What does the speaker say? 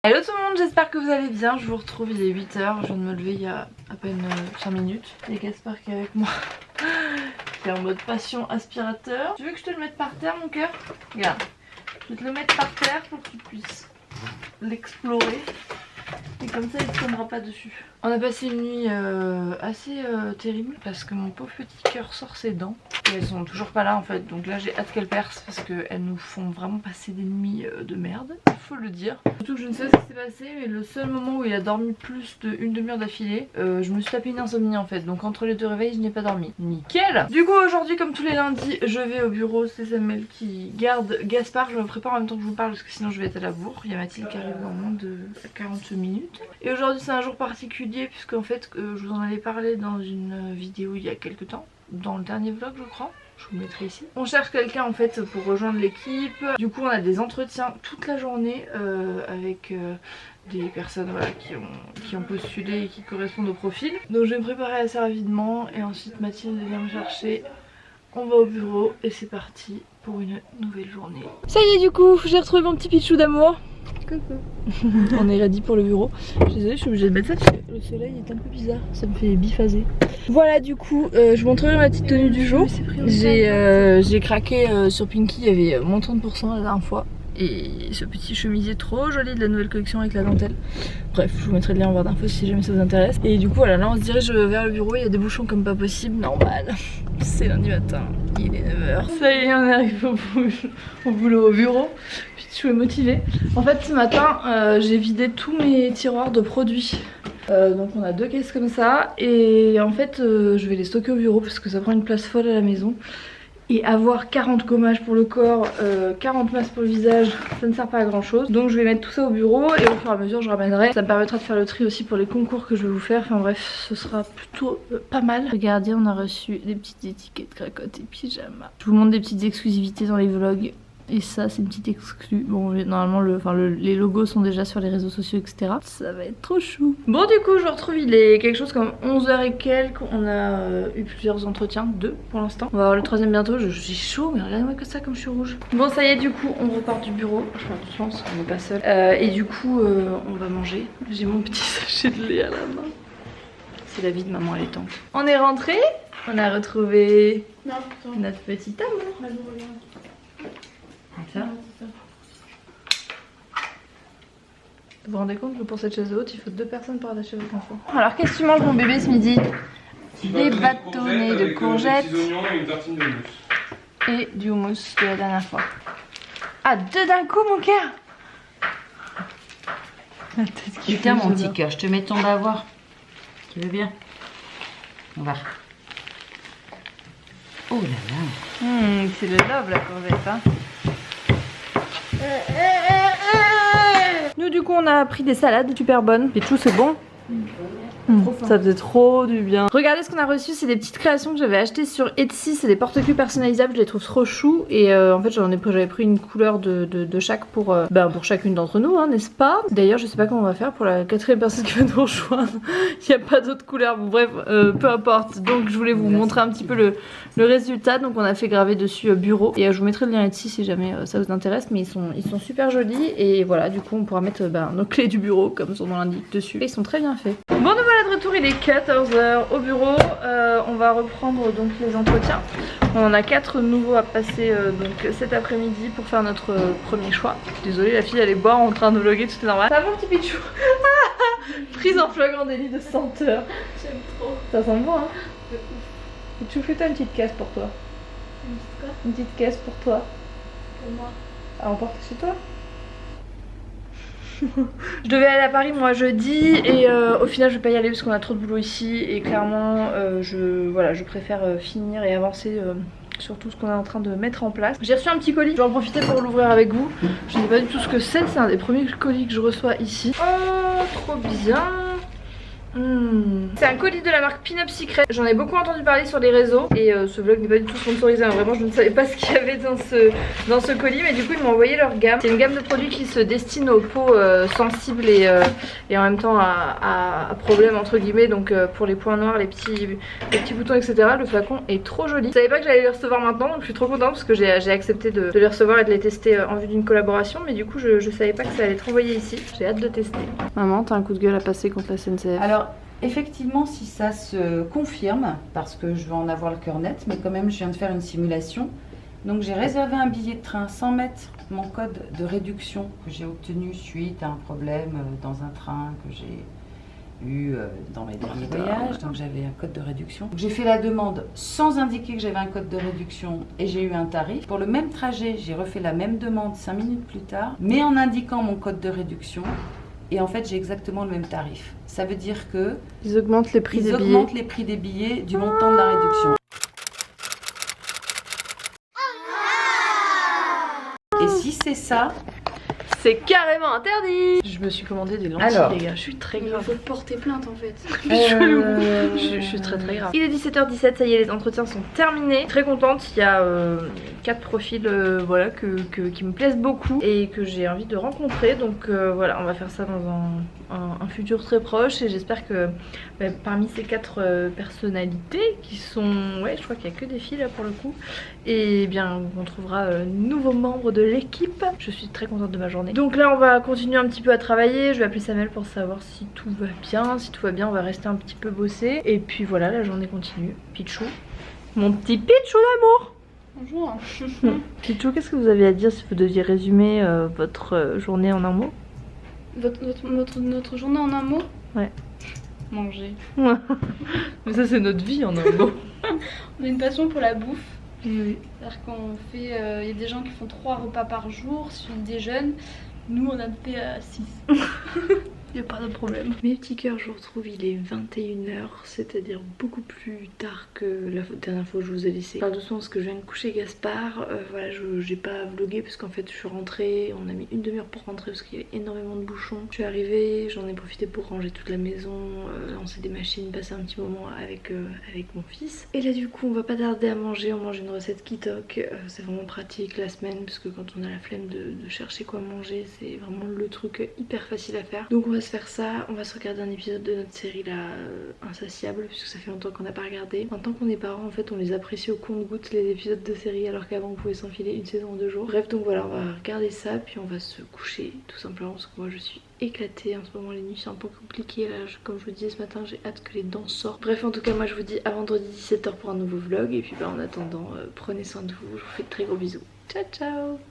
Hello tout le monde, j'espère que vous allez bien. Je vous retrouve, il est 8h, je viens de me lever il y a à peine 5 minutes. Il y a Gaspard qui est avec moi, qui est en mode passion aspirateur. Tu veux que je te le mette par terre mon cœur? Regarde, je vais te le mettre par terre pour que tu puisses l'explorer. Et comme ça il ne tombera pas dessus. On a passé une nuit assez terrible parce que mon pauvre petit cœur sort ses dents. Et elles sont toujours pas là en fait, donc là j'ai hâte qu'elles percent parce qu'elles nous font vraiment passer des nuits de merde, il faut le dire. Surtout que je ne sais pas ce qui s'est passé, mais le seul moment où il a dormi plus d'une demi-heure d'affilée, je me suis tapé une insomnie en fait, donc entre les deux réveils je n'ai pas dormi. Nickel. Du coup aujourd'hui comme tous les lundis je vais au bureau, c'est Samuel qui garde Gaspard, je me prépare en même temps que je vous parle parce que sinon je vais être à la bourre. Il y a Mathilde qui arrive dans moins de 40 minutes. Et aujourd'hui c'est un jour particulier puisque en fait je vous en avais parlé dans une vidéo il y a quelques temps. Dans le dernier vlog je crois, je vous le mettrai ici. On cherche quelqu'un en fait pour rejoindre l'équipe. Du coup on a des entretiens toute la journée avec des personnes voilà, qui ont postulé et qui correspondent au profil. Donc je vais me préparer assez rapidement et ensuite Mathilde vient me chercher. On va au bureau et c'est parti pour une nouvelle journée. Ça y est du coup, j'ai retrouvé mon petit pichou d'amour. Coucou. On est ready pour le bureau. Je suis désolée, je suis obligée de mettre ça parce que le soleil est un peu bizarre, ça me fait biphaser. Voilà du coup, je vous montrerai ma petite tenue du jour. J'ai craqué sur Pinky, il y avait moins 30% la dernière fois. Et ce petit chemisier trop joli de la nouvelle collection avec la dentelle. Bref, je vous mettrai le lien en barre d'infos si jamais ça vous intéresse. Et du coup voilà, là on se dirige vers le bureau, il y a des bouchons comme pas possible, normal. C'est lundi matin, il est 9h. Ça y est, on arrive au boulot, au bureau. Puis je suis motivée. En fait ce matin, j'ai vidé tous mes tiroirs de produits. Donc on a 2 caisses comme ça. Et en fait je vais les stocker au bureau parce que ça prend une place folle à la maison. Et avoir 40 gommages pour le corps, 40 masques pour le visage, ça ne sert pas à grand chose. Donc je vais mettre tout ça au bureau et au fur et à mesure je ramènerai. Ça me permettra de faire le tri aussi pour les concours que je vais vous faire. Enfin bref, ce sera plutôt pas mal. Regardez, on a reçu des petites étiquettes cracottes et pyjama. Je vous montre des petites exclusivités dans les vlogs. Et ça c'est une petite exclue. Bon normalement les logos sont déjà sur les réseaux sociaux etc. Ça va être trop chou. Bon du coup je vous retrouve, il est quelque chose comme 11h et quelques. On a eu plusieurs entretiens, 2 pour l'instant. On va avoir le 3ème bientôt, j'ai chaud mais regardez-moi que ça comme je suis rouge. Bon ça y est du coup on repart du bureau. Je fais attention on n'est pas seul. Et du coup on va manger. J'ai mon petit sachet de lait à la main. C'est la vie de maman allaitante. On est rentré. On a retrouvé notre petit amour. Ça. Vous vous rendez compte que pour cette chaise haute, il faut 2 personnes pour attacher votre enfant. Alors qu'est-ce que tu manges mon bébé ce midi? Des bâtonnets de courgettes et du houmous de la dernière fois. Ah 2 d'un coup mon cœur. Putain mon petit cœur, je te mets ton bavoir. Tu veux bien? On va. Oh là là. C'est le love la courgette hein. Nous du coup on a pris des salades super bonnes. Pichou c'est bon. Ça faisait trop du bien. Regardez ce qu'on a reçu, c'est des petites créations que j'avais achetées sur Etsy. C'est des porte-clés personnalisables, je les trouve trop chou. Et en fait j'avais pris une couleur de chaque pour chacune d'entre nous hein, n'est-ce pas? D'ailleurs je sais pas comment on va faire pour la 4ème personne qui va nous rejoindre. Il n'y a pas d'autre couleur, bon bref peu importe. Donc je voulais vous montrer un petit peu le résultat. Donc on a fait graver dessus bureau. Et je vous mettrai le lien Etsy si jamais ça vous intéresse. Mais ils sont super jolis. Et voilà du coup on pourra mettre nos clés du bureau comme son nom l'indique dessus. Et ils sont très bien faits. Bon nous voilà de retour, il est 14h au bureau. On va reprendre donc les entretiens. On en a 4 nouveaux à passer donc cet après-midi pour faire notre premier choix. Désolée la fille elle est boire en train de vlogger, tout est normal. Ça va mon petit pichou. Prise en flagrant délit de senteur. J'aime trop. Ça sent bon hein. Pichou, fais-toi une petite caisse pour toi. Une petite quoi? Une petite caisse pour toi. Pour moi. À emporter chez toi. Je devais aller à Paris moi jeudi et au final je vais pas y aller parce qu'on a trop de boulot ici et clairement je préfère finir et avancer sur tout ce qu'on est en train de mettre en place. J'ai reçu un petit colis, je vais en profiter pour l'ouvrir avec vous. Je ne sais pas du tout ce que c'est un des premiers colis que je reçois ici. Oh trop bien. C'est un colis de la marque Pin Up Secret. J'en ai beaucoup entendu parler sur les réseaux et ce vlog n'est pas du tout sponsorisé, hein. Vraiment je ne savais pas ce qu'il y avait dans ce colis, mais du coup ils m'ont envoyé leur gamme. C'est une gamme de produits qui se destine aux peaux sensibles et en même temps à problème entre guillemets, donc pour les points noirs, les petits boutons etc. Le flacon est trop joli. Je savais pas que j'allais les recevoir maintenant, donc je suis trop contente parce que j'ai accepté de les recevoir et de les tester en vue d'une collaboration, mais du coup je savais pas que ça allait être envoyé ici. J'ai hâte de tester. Maman, t'as un coup de gueule à passer contre la SNCF? Alors, effectivement, si ça se confirme, parce que je vais en avoir le cœur net, mais quand même, je viens de faire une simulation. Donc, j'ai réservé un billet de train sans mettre mon code de réduction que j'ai obtenu suite à un problème dans un train que j'ai eu dans mes derniers voyages. Donc, j'avais un code de réduction. J'ai fait la demande sans indiquer que j'avais un code de réduction et j'ai eu un tarif. Pour le même trajet, j'ai refait la même demande 5 minutes plus tard, mais en indiquant mon code de réduction. Et en fait, j'ai exactement le même tarif. Ça veut dire que ils augmentent les prix des billets. Ils augmentent les prix des billets du montant de la réduction. Et si c'est ça, c'est carrément interdit. Je me suis commandé des lentilles, alors, les gars. Je suis très grave. Il faut porter plainte en fait. Je suis très grave. Il est 17h17, ça y est, les entretiens sont terminés. Très contente. Il y a 4 profils voilà, qui me plaisent beaucoup et que j'ai envie de rencontrer. Donc voilà, on va faire ça dans un futur très proche. Et j'espère que parmi ces 4 personnalités qui sont... Ouais, je crois qu'il n'y a que des filles là pour le coup. Et bien, on trouvera nouveaux membres de l'équipe. Je suis très contente de ma journée. Donc là on va continuer un petit peu à travailler. Je vais appeler Samuel pour savoir si tout va bien. Si tout va bien on va rester un petit peu bosser. Et puis voilà, la journée continue. Pichou, mon petit Pichou d'amour. Bonjour. Pichou, qu'est-ce que vous avez à dire si vous deviez résumer votre journée en un mot? Notre journée en un mot? Ouais. Manger. Mais ça c'est notre vie en un mot. On a une passion pour la bouffe. Oui. C'est-à-dire qu'on fait, y a des gens qui font 3 repas par jour, si on déjeune, nous on a fait 6. Il n'y a pas de problème. Mes petits cœurs, je vous retrouve, il est 21h, c'est-à-dire beaucoup plus tard que la dernière fois que je vous ai laissé. Parle doucement parce que je viens de coucher Gaspard. Voilà, j'ai pas vlogué parce qu'en fait je suis rentrée, on a mis une demi-heure pour rentrer parce qu'il y avait énormément de bouchons. Je suis arrivée, j'en ai profité pour ranger toute la maison, lancer des machines, passer un petit moment avec mon fils. Et là du coup on va pas tarder à manger, on mange une recette Kitok. C'est vraiment pratique la semaine parce que quand on a la flemme de chercher quoi manger, c'est vraiment le truc hyper facile à faire. Donc on va se faire ça, on va se regarder un épisode de notre série là, Insatiable, puisque ça fait longtemps qu'on n'a pas regardé. En tant qu'on est parents en fait on les apprécie au compte-gouttes les épisodes de série, alors qu'avant on pouvait s'enfiler une saison en 2 jours. Bref, donc voilà, on va regarder ça puis on va se coucher tout simplement parce que moi je suis éclatée en ce moment, les nuits c'est un peu compliqué là, comme je vous disais ce matin j'ai hâte que les dents sortent. Bref, en tout cas moi je vous dis à vendredi 17h pour un nouveau vlog et puis en attendant prenez soin de vous, je vous fais de très gros bisous. Ciao ciao.